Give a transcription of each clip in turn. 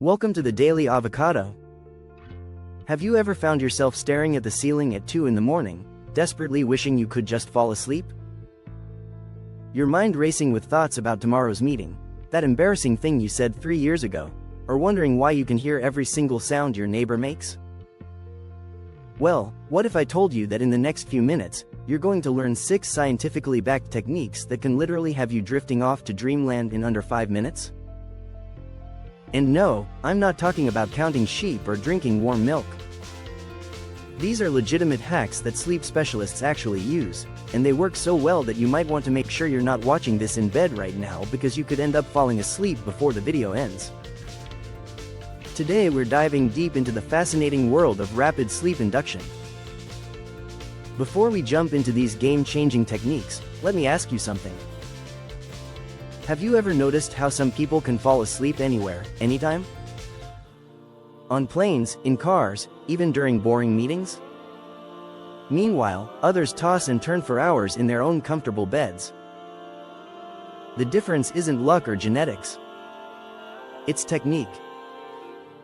Welcome to the Daily Avocado. Have you ever found yourself staring at the ceiling at 2 in the morning, desperately wishing you could just fall asleep? Your mind racing with thoughts about tomorrow's meeting, that embarrassing thing you said 3 years ago, or wondering why you can hear every single sound your neighbor makes? Well, what if I told you that in the next few minutes, you're going to learn 6 scientifically backed techniques that can literally have you drifting off to dreamland in under 5 minutes? And no, I'm not talking about counting sheep or drinking warm milk. These are legitimate hacks that sleep specialists actually use, and they work so well that you might want to make sure you're not watching this in bed right now because you could end up falling asleep before the video ends. Today we're diving deep into the fascinating world of rapid sleep induction. Before we jump into these game-changing techniques, let me ask you something. Have you ever noticed how some people can fall asleep anywhere, anytime? On planes, in cars, even during boring meetings? Meanwhile, others toss and turn for hours in their own comfortable beds. The difference isn't luck or genetics. It's technique.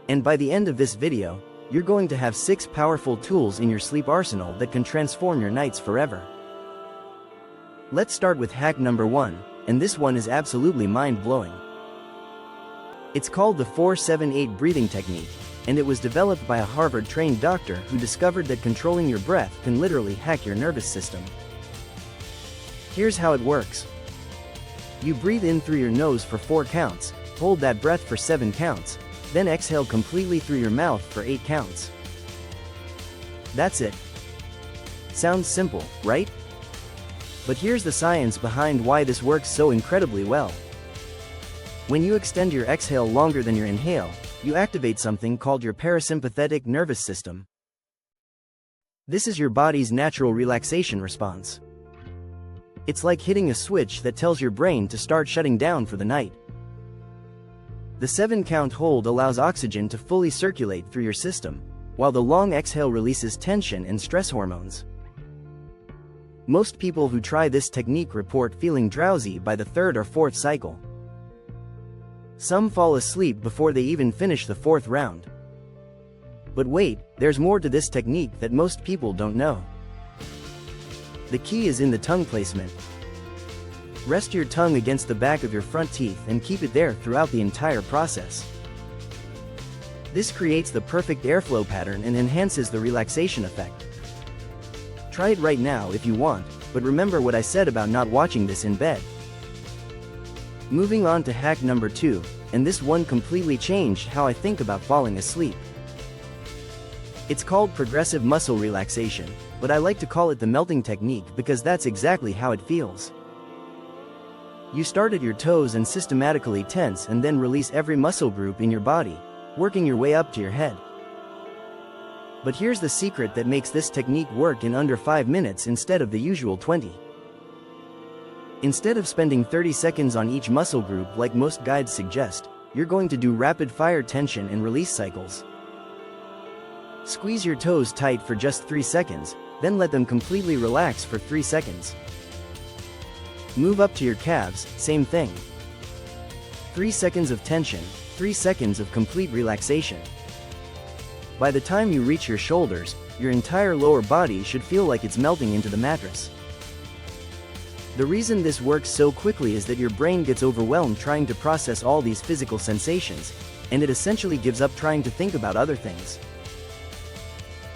And by the end of this video, you're going to have 6 powerful tools in your sleep arsenal that can transform your nights forever. Let's start with hack number 1. And this one is absolutely mind-blowing. It's called the 4-7-8 breathing technique, and it was developed by a Harvard-trained doctor who discovered that controlling your breath can literally hack your nervous system. Here's how it works. You breathe in through your nose for 4 counts, hold that breath for 7 counts, then exhale completely through your mouth for 8 counts. That's it. Sounds simple, right? But here's the science behind why this works so incredibly well. When you extend your exhale longer than your inhale, you activate something called your parasympathetic nervous system. This is your body's natural relaxation response. It's like hitting a switch that tells your brain to start shutting down for the night. The 7-count hold allows oxygen to fully circulate through your system, while the long exhale releases tension and stress hormones. Most people who try this technique report feeling drowsy by the 3rd or 4th cycle. Some fall asleep before they even finish the 4th round. But wait, there's more to this technique that most people don't know. The key is in the tongue placement. Rest your tongue against the back of your front teeth and keep it there throughout the entire process. This creates the perfect airflow pattern and enhances the relaxation effect. Try it right now if you want, but remember what I said about not watching this in bed. Moving on to hack number 2, and this one completely changed how I think about falling asleep. It's called progressive muscle relaxation, but I like to call it the melting technique because that's exactly how it feels. You start at your toes and systematically tense and then release every muscle group in your body, working your way up to your head. But here's the secret that makes this technique work in under 5 minutes instead of the usual 20. Instead of spending 30 seconds on each muscle group like most guides suggest, you're going to do rapid-fire tension and release cycles. Squeeze your toes tight for just 3 seconds, then let them completely relax for 3 seconds. Move up to your calves, same thing. 3 seconds of tension, 3 seconds of complete relaxation. By the time you reach your shoulders, your entire lower body should feel like it's melting into the mattress. The reason this works so quickly is that your brain gets overwhelmed trying to process all these physical sensations, and it essentially gives up trying to think about other things.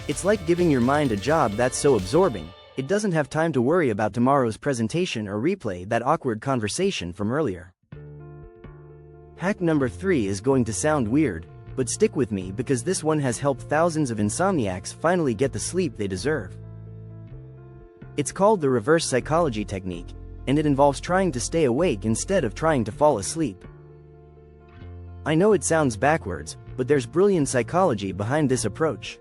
It's like giving your mind a job that's so absorbing, it doesn't have time to worry about tomorrow's presentation or replay that awkward conversation from earlier. Hack number 3 is going to sound weird, but stick with me because this one has helped thousands of insomniacs finally get the sleep they deserve. It's called the reverse psychology technique, and it involves trying to stay awake instead of trying to fall asleep. I know it sounds backwards, but there's brilliant psychology behind this approach.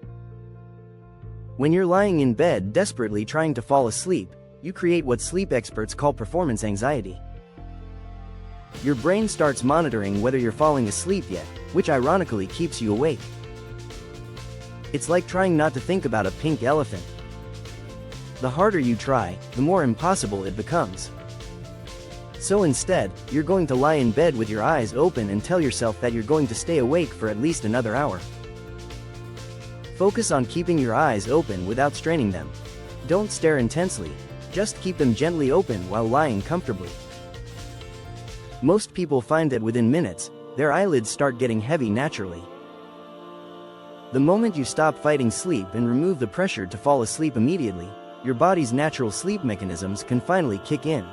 When you're lying in bed desperately trying to fall asleep, you create what sleep experts call performance anxiety. Your brain starts monitoring whether you're falling asleep yet, which ironically keeps you awake. It's like trying not to think about a pink elephant. The harder you try, the more impossible it becomes. So instead, you're going to lie in bed with your eyes open and tell yourself that you're going to stay awake for at least another hour. Focus on keeping your eyes open without straining them. Don't stare intensely, just keep them gently open while lying comfortably. Most people find that within minutes, their eyelids start getting heavy naturally. The moment you stop fighting sleep and remove the pressure to fall asleep immediately, your body's natural sleep mechanisms can finally kick in.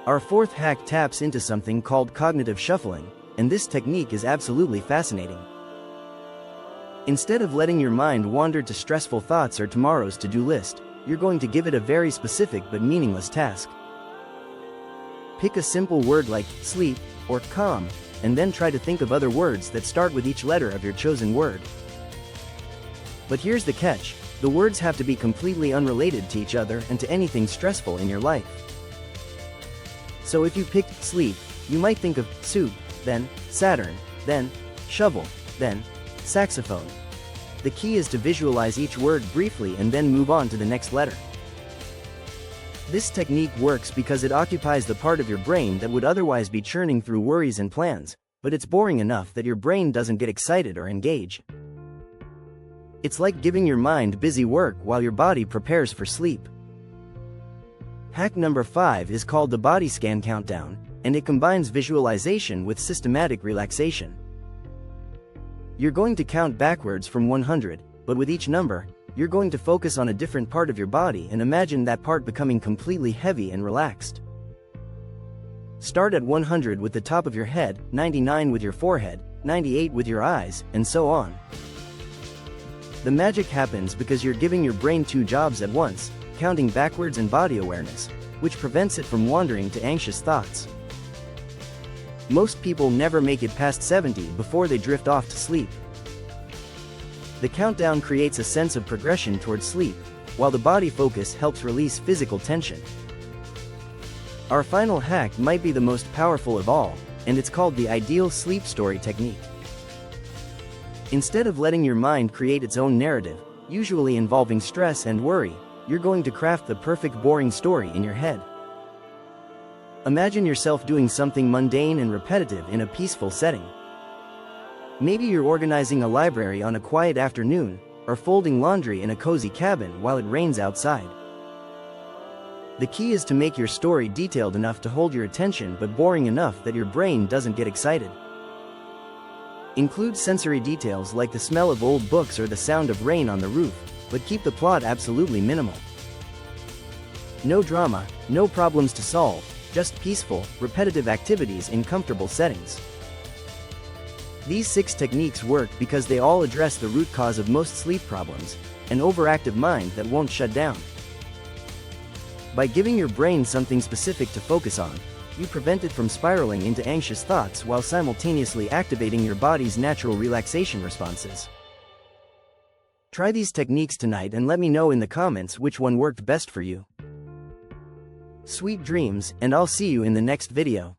Our fourth hack taps into something called cognitive shuffling, and this technique is absolutely fascinating. Instead of letting your mind wander to stressful thoughts or tomorrow's to-do list, you're going to give it a very specific but meaningless task. Pick a simple word like sleep or calm, and then try to think of other words that start with each letter of your chosen word. But here's the catch: the words have to be completely unrelated to each other and to anything stressful in your life. So if you picked sleep, you might think of soup, then Saturn, then shovel, then saxophone. The key is to visualize each word briefly and then move on to the next letter. This technique works because it occupies the part of your brain that would otherwise be churning through worries and plans, but it's boring enough that your brain doesn't get excited or engage. It's like giving your mind busy work while your body prepares for sleep. Hack number 5 is called the body scan countdown, and it combines visualization with systematic relaxation. You're going to count backwards from 100, but with each number, you're going to focus on a different part of your body and imagine that part becoming completely heavy and relaxed. Start at 100 with the top of your head, 99 with your forehead, 98 with your eyes, and so on. The magic happens because you're giving your brain two jobs at once, counting backwards and body awareness, which prevents it from wandering to anxious thoughts. Most people never make it past 70 before they drift off to sleep. The countdown creates a sense of progression towards sleep, while the body focus helps release physical tension. Our final hack might be the most powerful of all, and it's called the ideal sleep story technique. Instead of letting your mind create its own narrative, usually involving stress and worry, you're going to craft the perfect boring story in your head. Imagine yourself doing something mundane and repetitive in a peaceful setting. Maybe you're organizing a library on a quiet afternoon, or folding laundry in a cozy cabin while it rains outside. The key is to make your story detailed enough to hold your attention but boring enough that your brain doesn't get excited. Include sensory details like the smell of old books or the sound of rain on the roof, but keep the plot absolutely minimal. No drama, no problems to solve, just peaceful, repetitive activities in comfortable settings. These 6 techniques work because they all address the root cause of most sleep problems, an overactive mind that won't shut down. By giving your brain something specific to focus on, you prevent it from spiraling into anxious thoughts while simultaneously activating your body's natural relaxation responses. Try these techniques tonight and let me know in the comments which one worked best for you. Sweet dreams, and I'll see you in the next video.